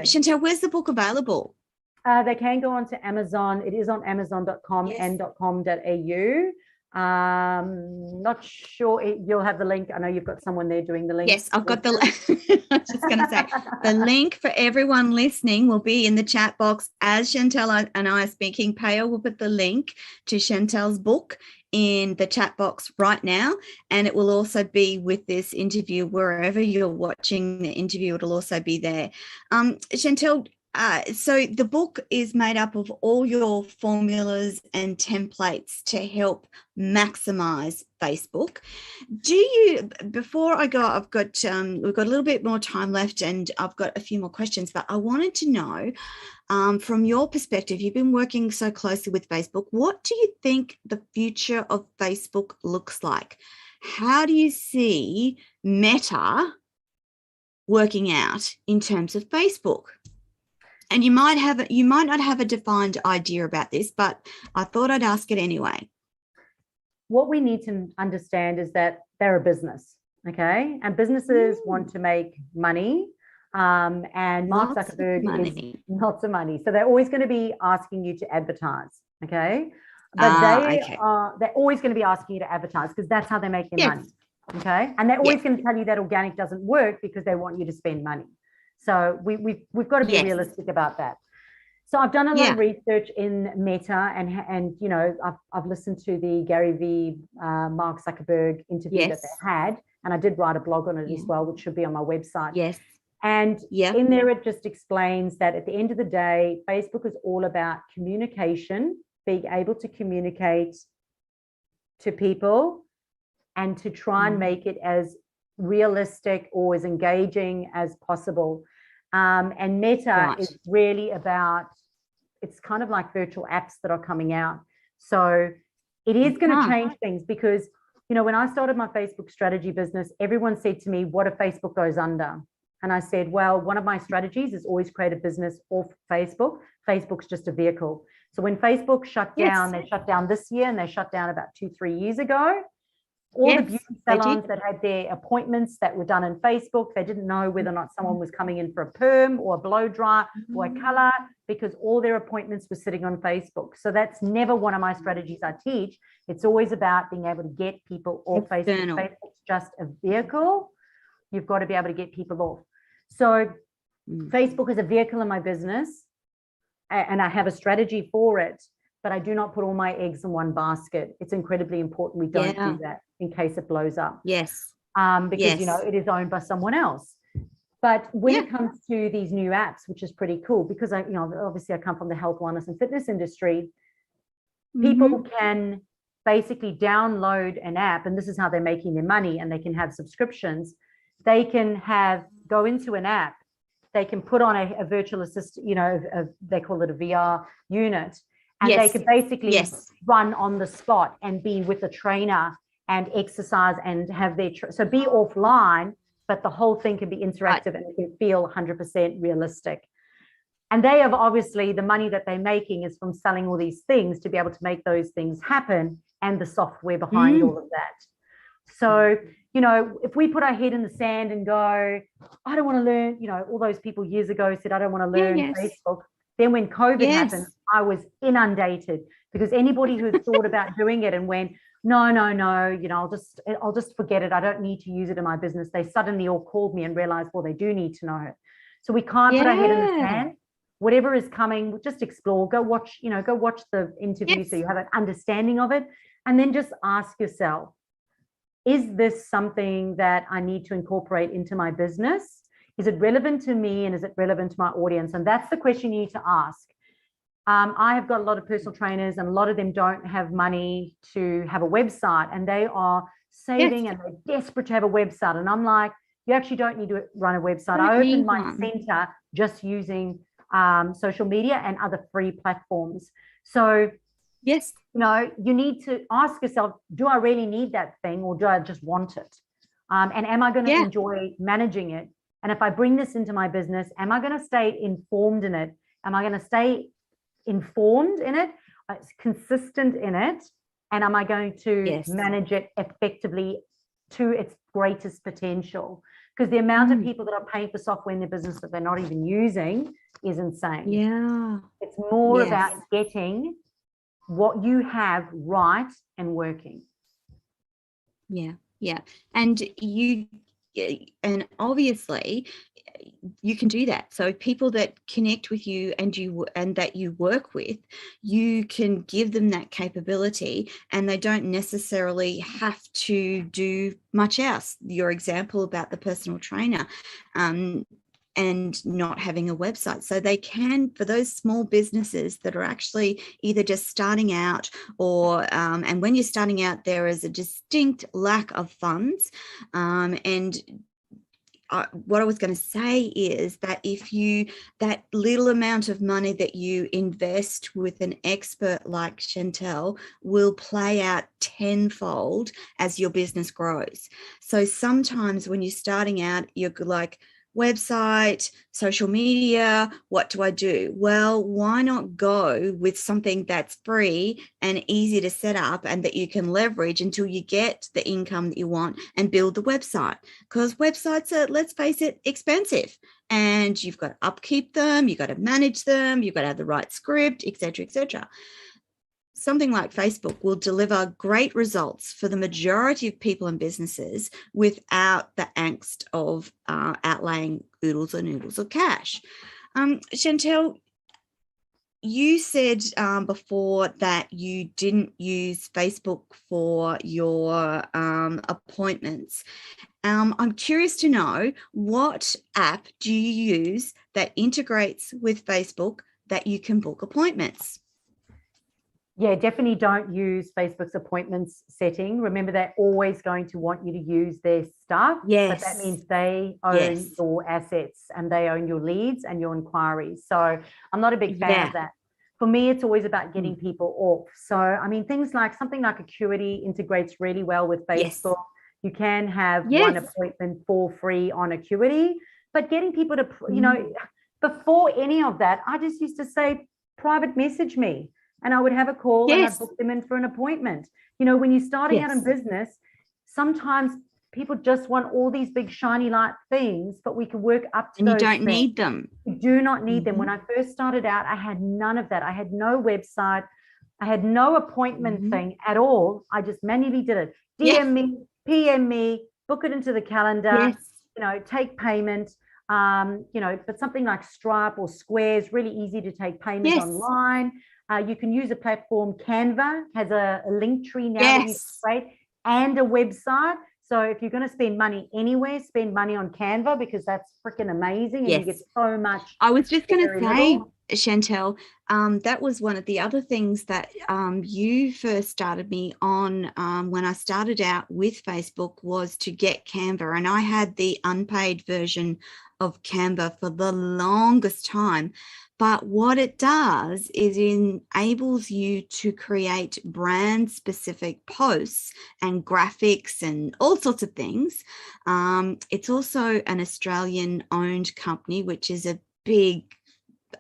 Chantal, where's the book available? They can go on to Amazon. It is on amazon.com and .com.au. Not sure you'll have the link. I know you've got someone there doing the link. Yes, I've got the I was just going to say the link for everyone listening will be in the chat box as Chantal and I are speaking. Payal will put the link to Chantal's book in the chat box right now, and it will also be with this interview. Wherever you're watching the interview, it'll also be there. Chantal, so the book is made up of all your formulas and templates to help maximize Facebook. Do you, before I go, we've got a little bit more time left, and I've got a few more questions, but I wanted to know, from your perspective, you've been working so closely with Facebook. What do you think the future of Facebook looks like? How do you see Meta working out in terms of Facebook? And you might not have a defined idea about this, but I thought I'd ask it anyway. What we need to understand is that they're a business, okay? And businesses want to make money, and Mark Zuckerberg is lots of money. So they're always going to be asking you to advertise, okay? But they're always going to be asking you to advertise because that's how they make their money, okay? And they're always going to tell you that organic doesn't work because they want you to spend money. So we've got to be realistic about that. So I've done a lot of research in Meta, and you know, I've listened to the Gary V, Mark Zuckerberg interview that they had, and I did write a blog on it as well, which should be on my website. And in there it just explains that at the end of the day, Facebook is all about communication, being able to communicate to people and to try and make it as realistic or as engaging as possible. And Meta is really about, it's kind of like virtual apps that are coming out. So it is going to change things because, you know, when I started my Facebook strategy business, everyone said to me, what if Facebook goes under? And I said, well, one of my strategies is always create a business off Facebook. Facebook's just a vehicle. So when Facebook shut down, they shut down this year, and they shut down about 2-3 years ago. All the beauty salons that had their appointments that were done in Facebook, they didn't know whether or not someone was coming in for a perm or a blow dry or a color, because all their appointments were sitting on Facebook. So that's never one of my strategies I teach. It's always about being able to get people off Facebook. Facebook's just a vehicle. You've got to be able to get people off. So Facebook is a vehicle in my business, and I have a strategy for it, but I do not put all my eggs in one basket. It's incredibly important we don't do that in case it blows up. Because, you know, it is owned by someone else. But when it comes to these new apps, which is pretty cool, because I, you know, obviously I come from the health, wellness and fitness industry, people can basically download an app, and this is how they're making their money, and they can have subscriptions. They can go into an app, they can put on a virtual assistant, you know, they call it a VR unit, and they can basically run on the spot and be with a trainer and exercise and have their, so be offline, but the whole thing can be interactive and it can feel 100% realistic. And they have, obviously, the money that they're making is from selling all these things to be able to make those things happen, and the software behind all of that. So, you know, if we put our head in the sand and go, I don't want to learn, you know, all those people years ago said, I don't want to learn Facebook. Then when COVID happened, I was inundated, because anybody who thought about doing it and went, no, you know, I'll just forget it. I don't need to use it in my business. They suddenly all called me and realized, well, they do need to know it. So we can't put our head in the sand. Whatever is coming, just explore, go watch the interview so you have an understanding of it. And then just ask yourself, is this something that I need to incorporate into my business? Is it relevant to me, and is it relevant to my audience? And that's the question you need to ask. I have got a lot of personal trainers, and a lot of them don't have money to have a website, and they are saving and they're desperate to have a website. And I'm like, you actually don't need to run a website. I opened my center just using social media and other free platforms. So yes, you know, you need to ask yourself, do I really need that thing, or do I just want it? And am I going to enjoy managing it? And if I bring this into my business, am I going to stay informed in it? Am I going to stay informed in it, consistent in it? And am I going to manage it effectively to its greatest potential? Because the amount of people that are paying for software in their business that they're not even using is insane. Yeah. It's more about getting what you have right and working. Yeah. And obviously you can do that. So people that connect with you and that you work with, you can give them that capability, and they don't necessarily have to do much else. Your example about the personal trainer, and not having a website. So they can, for those small businesses that are actually either just starting out or, and when you're starting out, there is a distinct lack of funds. And what I was going to say is that that little amount of money that you invest with an expert like Chantal will play out tenfold as your business grows. So sometimes when you're starting out, you're like, website, social media, what do I do? Well, why not go with something that's free and easy to set up and that you can leverage until you get the income that you want and build the website? Because websites are, let's face it, expensive, and you've got to upkeep them, you've got to manage them, you've got to have the right script, etc., etc. Something like Facebook will deliver great results for the majority of people and businesses without the angst of outlaying oodles and oodles of cash. Chantal, you said before that you didn't use Facebook for your appointments. I'm curious to know, what app do you use that integrates with Facebook that you can book appointments? Yeah, definitely don't use Facebook's appointments setting. Remember, they're always going to want you to use their stuff. Yes. But that means they own your assets, and they own your leads and your inquiries. So I'm not a big fan of that. For me, it's always about getting people off. So, I mean, things like something like Acuity integrates really well with Facebook. You can have one appointment for free on Acuity, but getting people to, you know, before any of that, I just used to say, private message me. And I would have a call and I'd book them in for an appointment. You know, when you're starting out in business, sometimes people just want all these big shiny light things, but we can work up to and those you don't things. need them. You do not need them. When I first started out, I had none of that. I had no website. I had no appointment thing at all. I just manually did it. DM me, PM me, book it into the calendar, you know, take payment. You know, but something like Stripe or Square is really easy to take payments online. You can use a platform. Canva has a link tree now that you can create, and a website. So if you're going to spend money anywhere, spend money on Canva, because that's freaking amazing, and you get so much. I was just going to say, Chantal, that was one of the other things that you first started me on when I started out with Facebook, was to get Canva. And I had the unpaid version of Canva for the longest time. But what it does is it enables you to create brand specific posts and graphics and all sorts of things. It's also an Australian owned company, which is a big,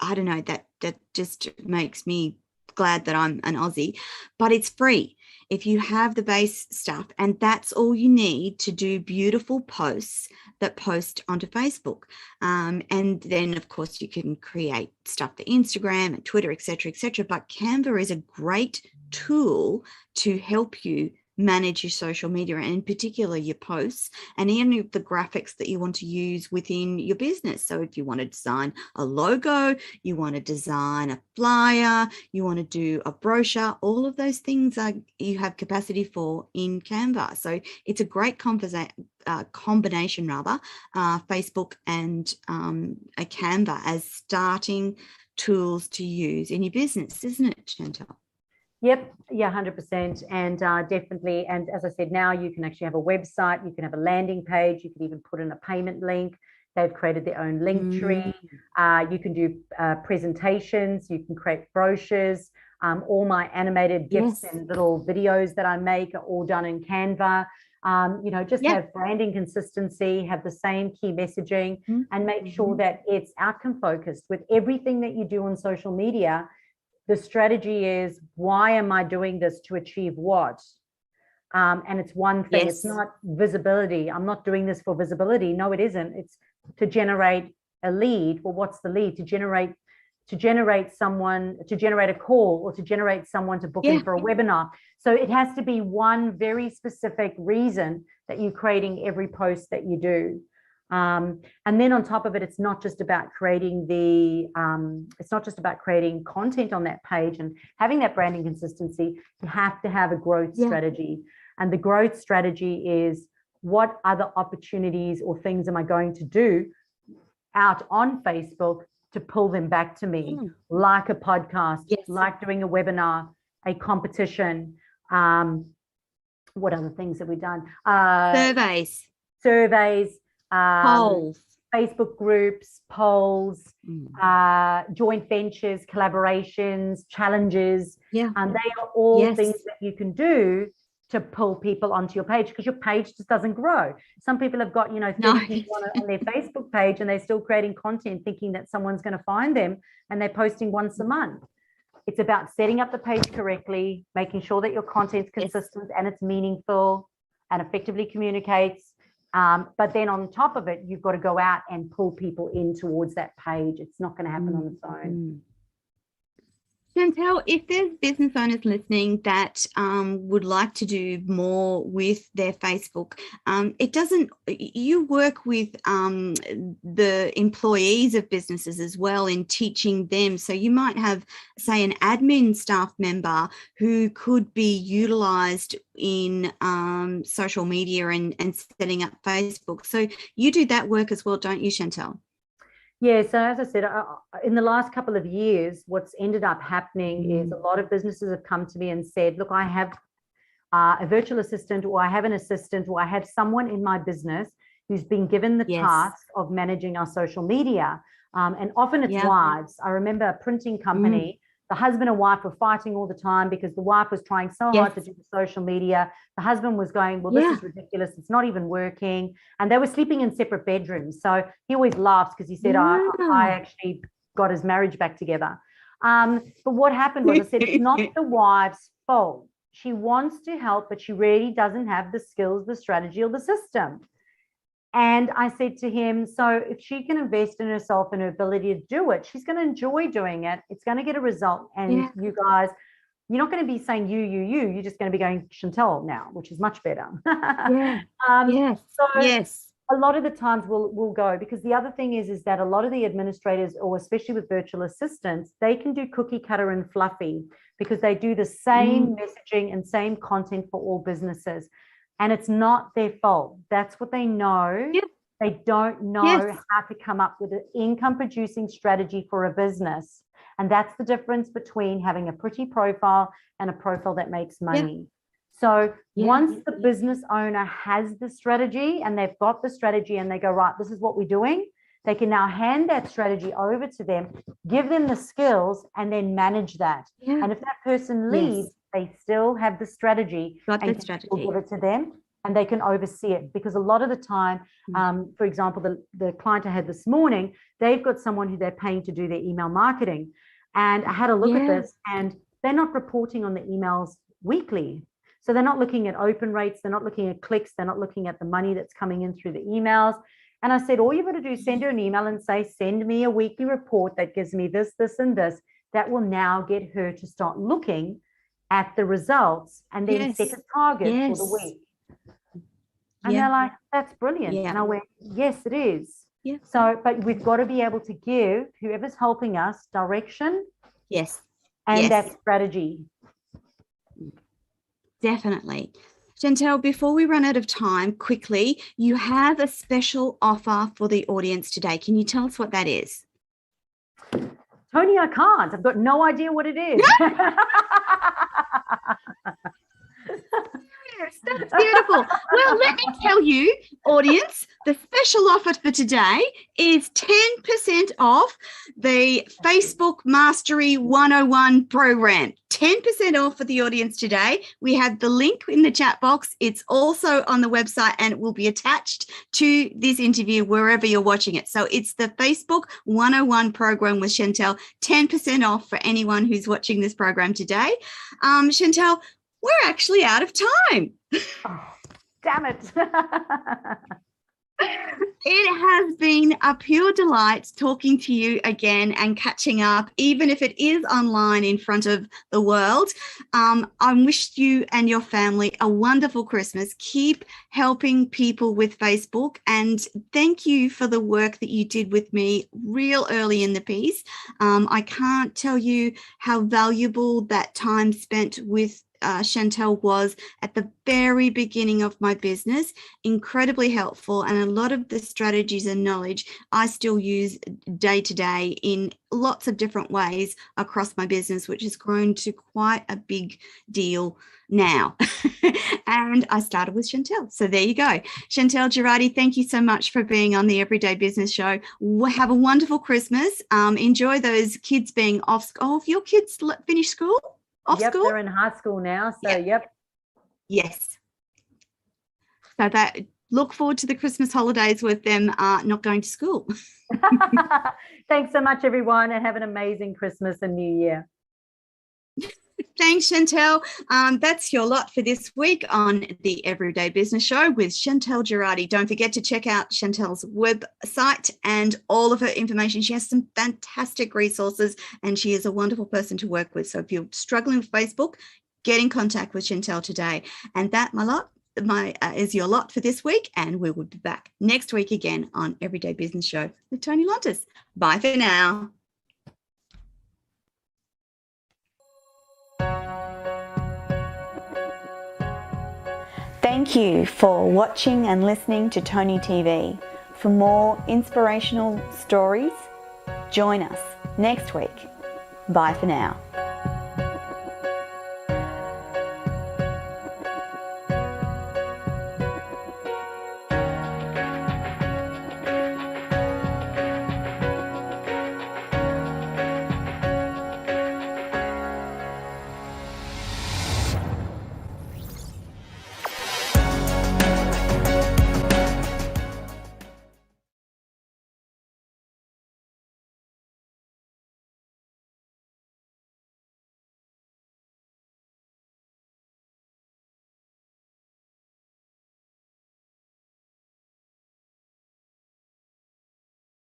I don't know, that just makes me glad that I'm an Aussie, but it's free if you have the base stuff, and that's all you need to do beautiful posts that post onto Facebook. And then of course you can create stuff for Instagram and Twitter, etc., etc. But Canva is a great tool to help you manage your social media, and in particular your posts and any of the graphics that you want to use within your business. So if you want to design a logo, you want to design a flyer, you want to do a brochure, all of those things you have capacity for in Canva. So it's a great combination, Facebook and a Canva as starting tools to use in your business, isn't it, Chantal? Yep, yeah, 100%. And definitely. And as I said, now you can actually have a website, you can have a landing page, you can even put in a payment link. They've created their own link tree. You can do presentations, you can create brochures. All my animated GIFs and little videos that I make are all done in Canva. Just have branding consistency, have the same key messaging, and make sure that it's outcome focused. With everything that you do on social media, the strategy is, why am I doing this, to achieve what? And it's one thing. It's not visibility. I'm not doing this for visibility. No, it isn't. It's to generate a lead. Well, what's the lead? To generate a call, or to generate someone to book in for a webinar. So it has to be one very specific reason that you're creating every post that you do. And then on top of it, it's not just about creating content on that page and having that branding consistency. You have to have a growth strategy. And the growth strategy is, what other opportunities or things am I going to do out on Facebook to pull them back to me, like a podcast, like doing a webinar, a competition. What other things have we done? Surveys. Polls, Facebook groups, polls, joint ventures, collaborations, challenges. They are all things that you can do to pull people onto your page, because your page just doesn't grow. Some people have got 30 people on their Facebook page, and they're still creating content thinking that someone's going to find them, and they're posting once a month. It's about setting up the page correctly, making sure that your content's consistent and it's meaningful and effectively communicates. But then on top of it, you've got to go out and pull people in towards that page. It's not going to happen on its own. Chantal, if there's business owners listening that would like to do more with their Facebook, you work with the employees of businesses as well in teaching them. So you might have, say, an admin staff member who could be utilized in social media and setting up Facebook. So you do that work as well, don't you, Chantal? Yeah, so as I said, in the last couple of years, what's ended up happening is a lot of businesses have come to me and said, look, I have a virtual assistant, or I have an assistant, or I have someone in my business who's been given the task of managing our social media. And often it's wives. I remember a printing company, the husband and wife were fighting all the time because the wife was trying so hard to do the social media. The husband was going, well, this is ridiculous. It's not even working. And they were sleeping in separate bedrooms. So he always laughs because he said, I actually got his marriage back together. But what happened was, I said, it's not the wife's fault. She wants to help, but she really doesn't have the skills, the strategy, or the system. And I said to him, so if she can invest in herself and her ability to do it, she's going to enjoy doing it. It's going to get a result. And you guys, you're not going to be saying you're just going to be going Chantal now, which is much better. A lot of the times we'll go, because the other thing is that a lot of the administrators, or especially with virtual assistants, they can do cookie cutter and fluffy, because they do the same messaging and same content for all businesses. And it's not their fault. That's what they know. They don't know how to come up with an income producing strategy for a business. And that's the difference between having a pretty profile and a profile that makes money. So once the business owner has the strategy, and they've got the strategy, and they go, right, this is what we're doing, they can now hand that strategy over to them, give them the skills, and then manage that. And if that person leaves, they still have the strategy, and people give it to them, and they can oversee it. Because a lot of the time, for example, the client I had this morning, they've got someone who they're paying to do their email marketing. And I had a look at this, and they're not reporting on the emails weekly. So they're not looking at open rates. They're not looking at clicks. They're not looking at the money that's coming in through the emails. And I said, all you've got to do is send her an email and say, send me a weekly report that gives me this, this, and this. That will now get her to start looking at the results and then set a target for the week. And they're like, that's brilliant. And I went, yes, it is. Yeah. So, but we've got to be able to give whoever's helping us direction. Yes. And that strategy. Definitely. Chantal, before we run out of time, quickly, you have a special offer for the audience today. Can you tell us what that is? Toni, I can't. I've got no idea what it is. Yes, that's beautiful. Well, let me tell you, audience, the special offer for today is 10% off the Facebook Mastery 101 program. 10% off for the audience today. We have the link in the chat box. It's also on the website and it will be attached to this interview wherever you're watching it. So it's the Facebook 101 program with Chantal. 10% off for anyone who's watching this program today. Chantal, we're actually out of time. Oh, damn it. It has been a pure delight talking to you again and catching up, even if it is online in front of the world. I wish you and your family a wonderful Christmas. Keep helping people with Facebook, and thank you for the work that you did with me real early in the piece. I can't tell you how valuable that time spent with Chantal was at the very beginning of my business. Incredibly helpful, and a lot of the strategies and knowledge I still use day to day in lots of different ways across my business, which has grown to quite a big deal now. And I started with Chantal. So there you go. Chantal Gerardy, thank you so much for being on the Everyday Business Show. Have a wonderful Christmas. Enjoy those kids being off. Oh, have your kids finished school? Yep, they're in high school now. So, Yes. So that look forward to the Christmas holidays with them not going to school. Thanks so much, everyone, and have an amazing Christmas and New Year. Thanks, Chantal. That's your lot for this week on the Everyday Business Show with Chantal Gerardy. Don't forget to check out Chantal's website and all of her information. She has some fantastic resources and she is a wonderful person to work with. So if you're struggling with Facebook, get in contact with Chantal today. And that, is your lot for this week. And we will be back next week again on Everyday Business Show with Toni Lontis. Bye for now. Thank you for watching and listening to Toni TV. For more inspirational stories, join us next week. Bye for now.